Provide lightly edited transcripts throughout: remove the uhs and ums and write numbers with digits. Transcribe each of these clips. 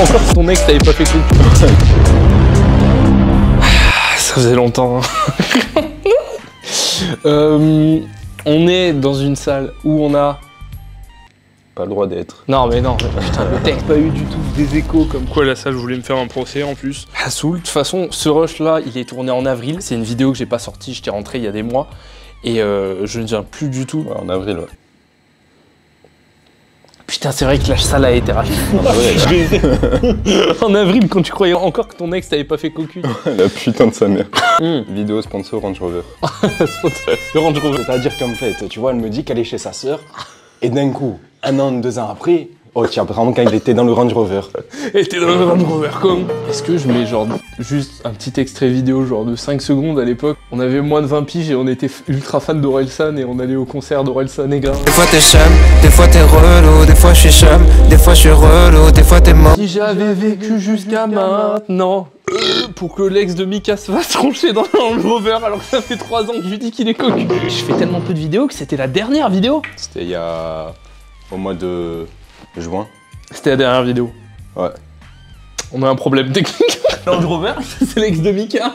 encore que ton ex t'avait pas fait cocu. Ça faisait longtemps. On est dans une salle où on a... Pas le droit d'être. Non mais non, putain, le texte pas eu du tout des échos comme quoi la salle voulait me faire un procès en plus. Ah soul, de toute façon, ce rush là, il est tourné en avril. C'est une vidéo que j'ai pas sortie, j'étais rentré il y a des mois. Et je ne viens plus du tout. Ouais, en avril, ouais. Putain, c'est vrai que la salle a été rachetée. En avril, quand tu croyais encore que ton ex t'avait pas fait cocu. La putain de sa mère. Vidéo sponsor Range Rover. Le Range Rover. C'est-à-dire qu'en fait, tu vois, elle me dit qu'elle est chez sa sœur, et d'un coup, 1 an, 2 ans après, oh tiens, vraiment quand il était dans le Range Rover. Et t'es dans le Range Rover comme. Est-ce que je mets genre juste un petit extrait vidéo genre de 5 secondes à l'époque? On avait moins de 20 piges et on était ultra fan d'Orelsan et on allait au concert d'Orelsan et gars. Des fois t'es chum, des fois t'es relou, des fois je suis chum, des fois je suis relou, des fois t'es mort. Si j'avais vécu jusqu'à maintenant, pour que l'ex de Mika se fasse troncher dans le Range Rover alors que ça fait 3 ans que je lui dis qu'il est cocu. Je fais tellement peu de vidéos que c'était la dernière vidéo. C'était il y a... au mois de juin. C'était la dernière vidéo. Ouais. On a un problème technique. Range Rover, c'est l'ex de Mika.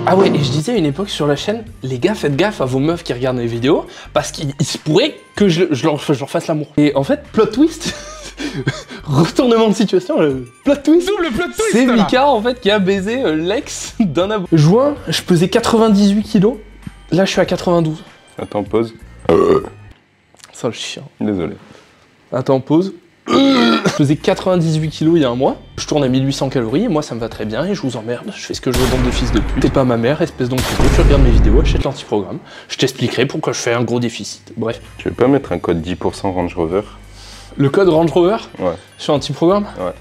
Ah ouais, et je disais à une époque sur la chaîne, les gars, faites gaffe à vos meufs qui regardent les vidéos, parce qu'il se pourrait que je leur fasse l'amour. Et en fait, plot twist, retournement de situation, plot twist, double plot twist, c'est Mika en fait qui a baisé l'ex d'un abo. Juin, je pesais 98 kilos, là je suis à 92. Attends, pause. Ça le chien. Désolé. Attends, pause. Je faisais 98 kilos il y a un mois, je tourne à 1800 calories et moi ça me va très bien et je vous emmerde, je fais ce que je veux, bande de fils de pute. T'es pas ma mère, espèce d'enculé, tu regardes mes vidéos, achète l'antiprogramme, je t'expliquerai pourquoi je fais un gros déficit. Bref. Tu veux pas mettre un code 10% Range Rover? Le code Range Rover? Ouais. Sur l'antiprogramme? Ouais.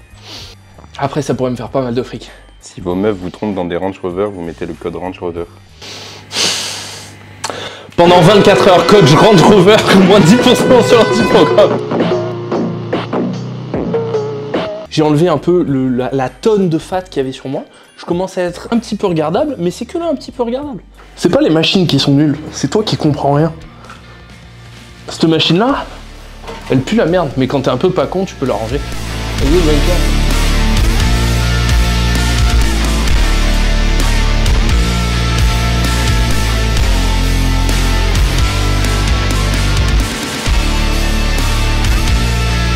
Après ça pourrait me faire pas mal de fric. Si vos meufs vous trompent dans des Range Rover, vous mettez le code Range Rover. Pendant 24 heures, code Range Rover, moins 10% sur l'antiprogramme. J'ai enlevé un peu la tonne de fat qu'il y avait sur moi. Je commence à être un petit peu regardable, mais c'est que là un petit peu regardable. C'est pas les machines qui sont nulles, c'est toi qui comprends rien. Cette machine-là, elle pue la merde, mais quand t'es un peu pas con, tu peux la ranger. Vas-y, mec.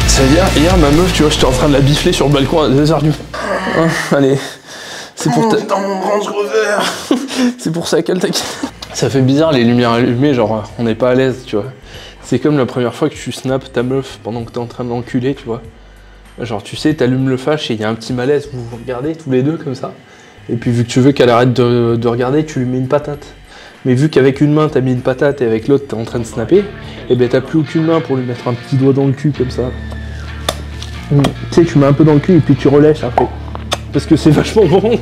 C'est-à-dire, hier, ma meuf, tu vois, j'étais en train de la bifler sur le balcon à 2h du matin. Allez, c'est pour ta... Dans mon Range Rover. C'est pour ça qu'elle t'inquiète. Ça fait bizarre, les lumières allumées, genre, on n'est pas à l'aise, tu vois. C'est comme la première fois que tu snaps ta meuf pendant que t'es en train de l'enculer, tu vois. Genre, tu sais, t'allumes le flash et il y a un petit malaise, vous vous regardez tous les deux comme ça. Et puis, vu que tu veux qu'elle arrête de regarder, tu lui mets une patate. Mais vu qu'avec une main, t'as mis une patate et avec l'autre, t'es en train de snapper, et ben t'as plus aucune main pour lui mettre un petit doigt dans le cul comme ça. Tu sais, tu mets un peu dans le cul et puis tu relèches après. Parce que c'est vachement bon.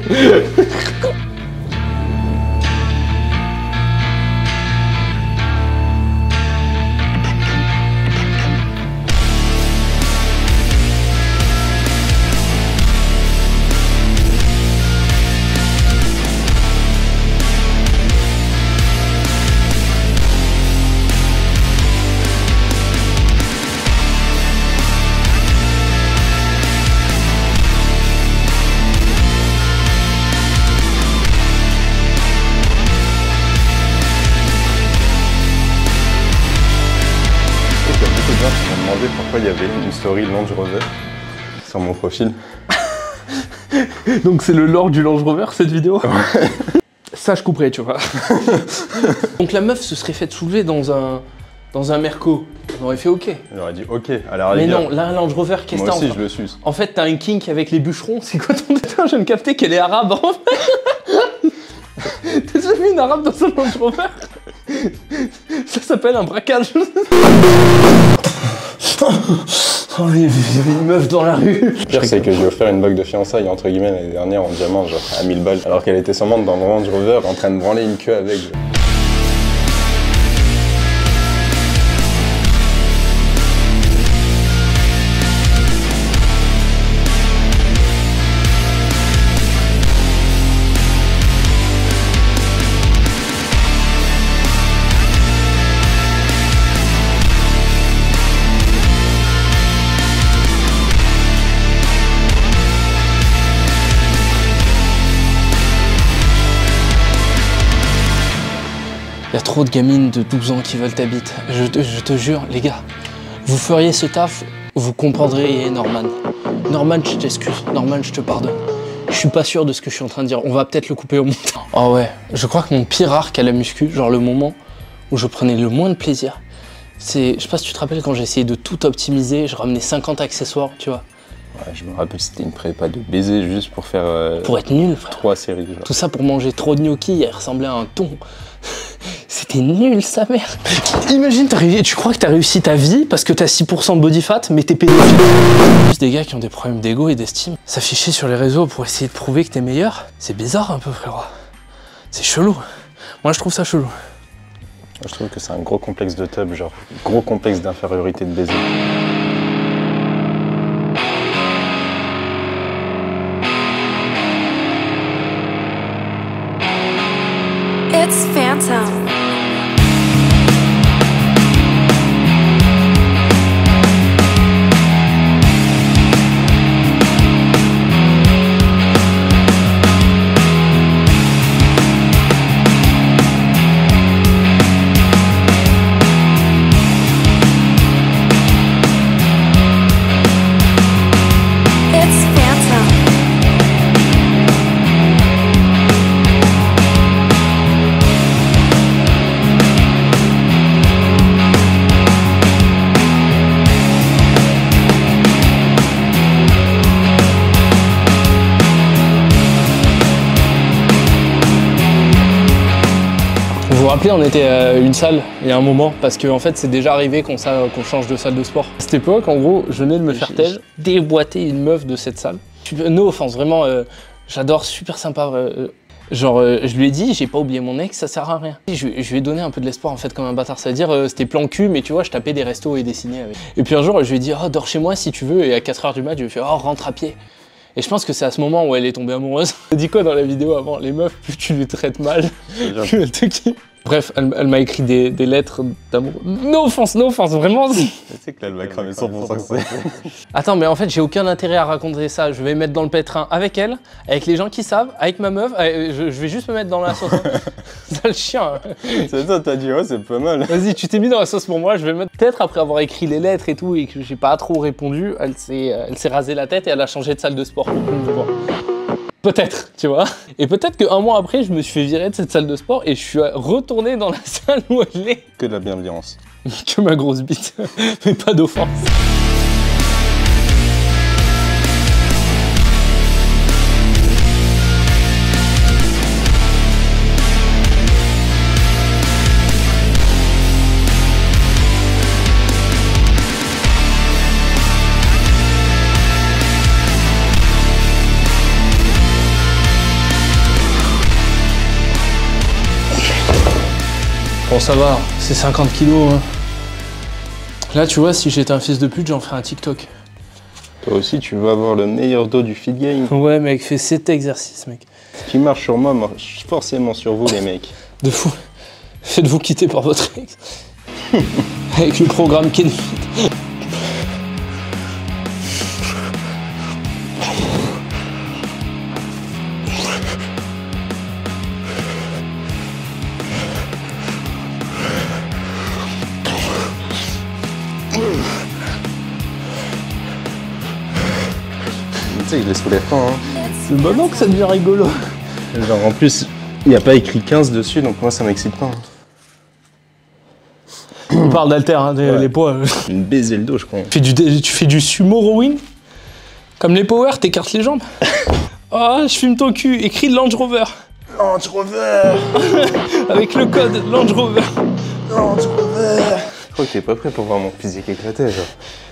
Pourquoi il y avait une story Range Rover sur mon profil. Donc c'est le lore du Range Rover cette vidéo. Ouais. Ça je couperais, tu vois. Donc la meuf se serait faite soulever dans un Merco. On aurait fait ok. J'aurais dit ok à la rigueur. Mais non, là un Range Rover, qu'est-ce que t'as? Moi aussi je le suce. En fait t'as un kink avec les bûcherons, c'est quoi ton détail? Je viens de capter qu'elle est arabe en fait. T'as déjà vu une arabe dans un Range Rover? Ça s'appelle un braquage. Oh, il y avait une meuf dans la rue. Le pire, c'est que j'ai offert une bague de fiançailles entre guillemets l'année dernière en diamant, genre à 1000 balles, alors qu'elle était sûrement dans le Range Rover en train de branler une queue avec. Il y a trop de gamines de 12 ans qui veulent ta bite. Je te jure, les gars, vous feriez ce taf, vous comprendriez Norman. Norman, je t'excuse. Norman, je te pardonne. Je suis pas sûr de ce que je suis en train de dire. On va peut-être le couper au montage. Oh ouais, je crois que mon pire arc à la muscu, genre le moment où je prenais le moins de plaisir, c'est, je sais pas si tu te rappelles quand j'ai essayé de tout optimiser, je ramenais 50 accessoires, tu vois. Ouais, je me rappelle, c'était une prépa de baiser juste pour faire. Pour être nul, frère. 3 séries. Genre. Tout ça pour manger trop de gnocchi, elle ressemblait à un thon. C'était nul, sa mère. Imagine, tu crois que t'as réussi ta vie parce que t'as 6% de body fat, mais t'es pédophile. Juste des gars qui ont des problèmes d'ego et d'estime. S'afficher sur les réseaux pour essayer de prouver que t'es meilleur, c'est bizarre un peu, frérot. C'est chelou. Moi, je trouve ça chelou. Je trouve que c'est un gros complexe de tub, genre gros complexe d'infériorité de baiser. It's Phantom. Vous vous rappelez, on était à une salle il y a un moment, parce qu'en fait c'est déjà arrivé qu'on change de salle de sport. À cette époque, en gros, je venais de me faire tel, déboîter une meuf de cette salle. No offense, vraiment, j'adore, super sympa. Je lui ai dit, j'ai pas oublié mon ex, ça sert à rien. Je lui ai donné un peu de l'espoir en fait comme un bâtard, c'est-à-dire c'était plan cul, mais tu vois, je tapais des restos et des ciné avec. Et puis un jour, je lui ai dit, oh, dors chez moi si tu veux, et à 4h du mat, je lui ai fait, oh, rentre à pied. Et je pense que c'est à ce moment où elle est tombée amoureuse. Elle dit quoi dans la vidéo avant? Les meufs, plus tu les traites mal, plus elles te kiffent. Bref, elle m'a écrit des lettres d'amour. No offense, vraiment. Tu sais que là, elle va cramer 100% que c'est. Attends, mais en fait, j'ai aucun intérêt à raconter ça. Je vais mettre dans le pétrin avec elle, avec les gens qui savent, avec ma meuf. Je vais juste me mettre dans la sauce. Sale chien. C'est toi, t'as dit, ouais, c'est pas mal. Vas-y, tu t'es mis dans la sauce pour moi. Je vais mettre. Peut-être après avoir écrit les lettres et tout, et que j'ai pas trop répondu, elle s'est rasé la tête et elle a changé de salle de sport. Peut-être, tu vois. Et peut-être qu'un mois après, je me suis fait virer de cette salle de sport et je suis retourné dans la salle où elle est. Que de la bienveillance. Que ma grosse bite, mais pas d'offense. Bon, ça va, c'est 50 kilos. Hein. Là, tu vois, si j'étais un fils de pute, j'en ferais un TikTok. Toi aussi, tu veux avoir le meilleur dos du fit game. Ouais, mec, fais 7 exercices, mec. Ce qui marche sur moi marche forcément sur vous, les mecs. De fou. Faites-vous quitter par votre ex. Avec le programme Kenfit. Tu sais, je les soulève pas, hein. C'est maintenant que ça devient rigolo. Genre, en plus, il n'y a pas écrit 15 dessus, donc moi, ça m'excite pas. Hein. On parle d'halter, hein, les poids. Une baiser le dos, je crois. Tu fais du sumo rowing? Comme les power, t'écartes les jambes. Ah, je fume ton cul, écris Land Rover. Land Rover. Avec le code Land Rover. Land Rover. Je crois que t'es pas prêt pour voir mon physique éclaté, genre.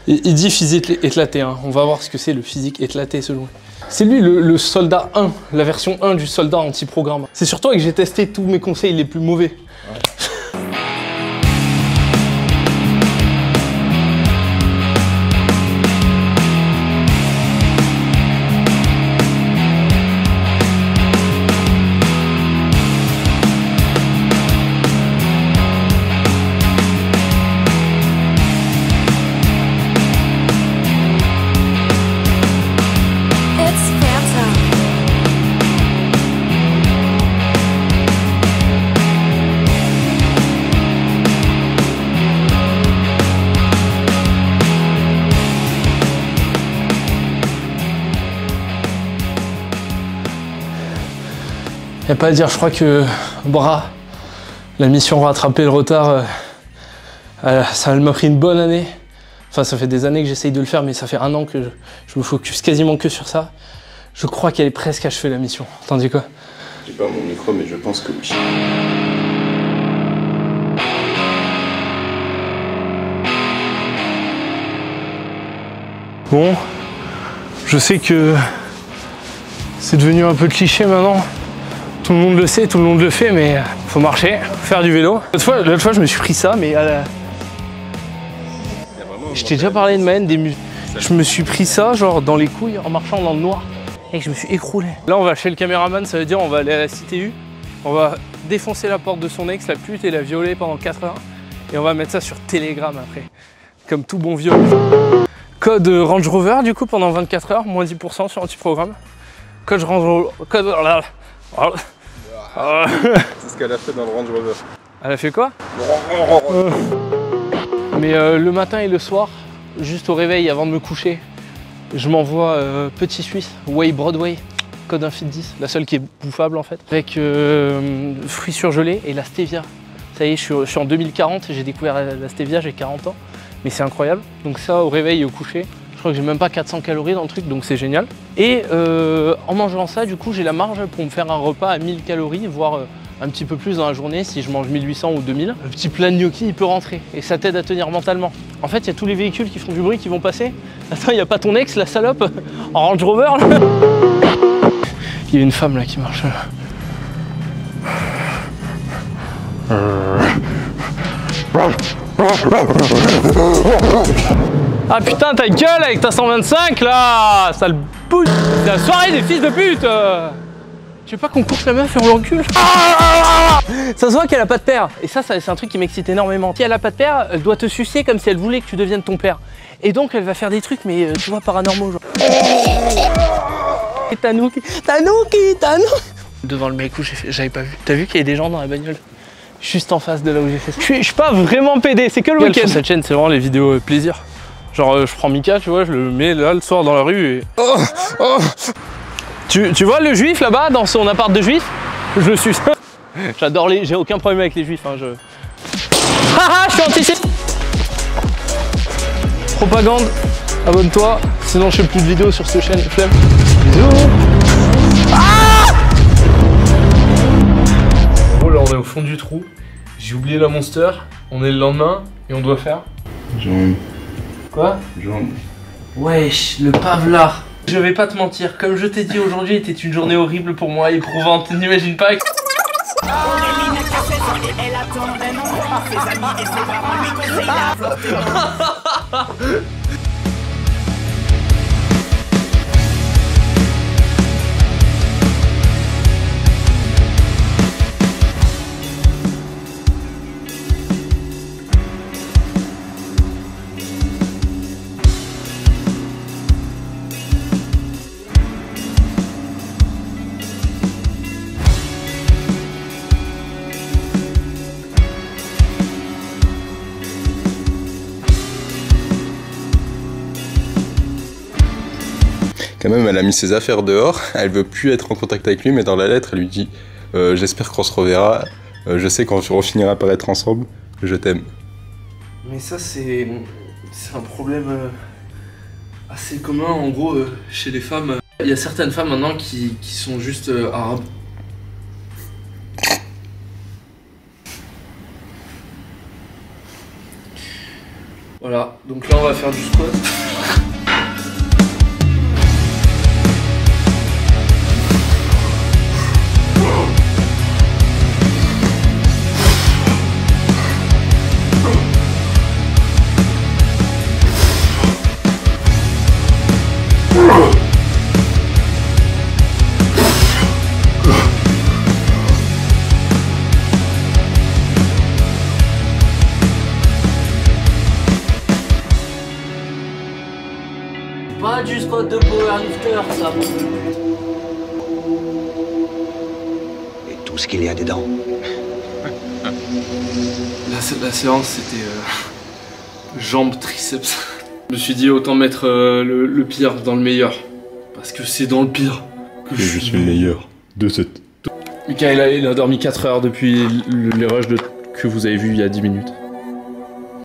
Il dit physique éclaté, hein. On va voir ce que c'est le physique éclaté selon lui. C'est lui le soldat 1, la version 1 du soldat anti-programme. C'est sur toi que j'ai testé tous mes conseils les plus mauvais. Ouais. Y a pas à dire, je crois que bras, la mission rattraper le retard, ça m'a pris une bonne année. Enfin, ça fait des années que j'essaye de le faire, mais ça fait un an que je me focus quasiment que sur ça. Je crois qu'elle est presque achevée la mission. T'en dis quoi? J'ai pas mon micro, mais je pense que oui. Bon, je sais que c'est devenu un peu cliché maintenant. Tout le monde le sait, tout le monde le fait, mais faut marcher, faire du vélo. L'autre fois, je me suis pris ça, mais je t'ai déjà parlé de ma haine des muscles. Je me suis pris ça, genre dans les couilles, en marchant dans le noir, et que je me suis écroulé. Là, on va chez le caméraman, ça veut dire on va aller à la CTU, on va défoncer la porte de son ex, la pute, et la violer pendant 4 heures, et on va mettre ça sur Telegram après, comme tout bon viol. Code Range Rover, du coup, pendant 24 heures, moins 10% sur anti-programme. Code Range Rover. C'est ce qu'elle a fait dans le Range Rover. Elle a fait quoi? Mais le matin et le soir, juste au réveil avant de me coucher, je m'envoie Petit Suisse, Way Broadway, code Infit 10, la seule qui est bouffable en fait, avec fruits surgelés et la stevia. Ça y est, je suis en 2040, j'ai découvert la stevia, j'ai 40 ans, mais c'est incroyable. Donc ça, au réveil et au coucher, je crois que j'ai même pas 400 calories dans le truc, donc c'est génial. Et en mangeant ça, du coup, j'ai la marge pour me faire un repas à 1000 calories, voire un petit peu plus dans la journée si je mange 1800 ou 2000. Le petit plat de gnocchi, il peut rentrer et ça t'aide à tenir mentalement. En fait, il y a tous les véhicules qui font du bruit qui vont passer. Attends, il n'y a pas ton ex, la salope, en Range Rover là. Il y a une femme là qui marche. Ah putain, ta gueule avec ta 125 là, sale bout. C'est la soirée des fils de pute. Tu veux pas qu'on couche la meuf et on l'encule? Ça se voit qu'elle a pas de père. Et ça c'est un truc qui m'excite énormément. Si elle a pas de père, elle doit te sucer comme si elle voulait que tu deviennes ton père. Et donc elle va faire des trucs, mais tu vois, paranormaux genre. Et Tanuki. Devant le mec où j'avais pas vu. T'as vu qu'il y a des gens dans la bagnole? Juste en face de là où j'ai fait ça. Je suis pas vraiment pédé, c'est que le week-end. Cette chaîne, c'est vraiment les vidéos plaisir. Genre je prends Mika, tu vois, je le mets là le soir dans la rue et... Tu vois le juif là-bas, dans son appart de juif? Je le suce. J'adore les... J'ai aucun problème avec les juifs, hein, Haha, je suis antisémite. Propagande, abonne-toi, sinon je fais plus de vidéos sur cette chaîne, flemme. Bisous. Bon, là on est au fond du trou. J'ai oublié la Monster, on est le lendemain et on doit faire... Jaune. Quoi? Jaune. Wesh, le pavelard. Je vais pas te mentir, comme je t'ai dit, aujourd'hui était une journée horrible pour moi, éprouvante, n'imagine pas. Quand même, elle a mis ses affaires dehors, elle veut plus être en contact avec lui, mais dans la lettre, elle lui dit j'espère qu'on se reverra, je sais qu'on finira par être ensemble, je t'aime. Mais ça, c'est un problème assez commun, en gros, chez les femmes. Il y a certaines femmes maintenant qui sont juste arabes. Voilà, donc là on va faire du squat. Pas du squat de powerlifter, ça. Et tout ce qu'il y a dedans. La séance, c'était jambes, triceps. Je me suis dit autant mettre le pire dans le meilleur. Parce que c'est dans le pire que je suis le meilleur de cette... Michael, il a dormi 4 heures depuis les rushs que vous avez vus il y a 10 minutes.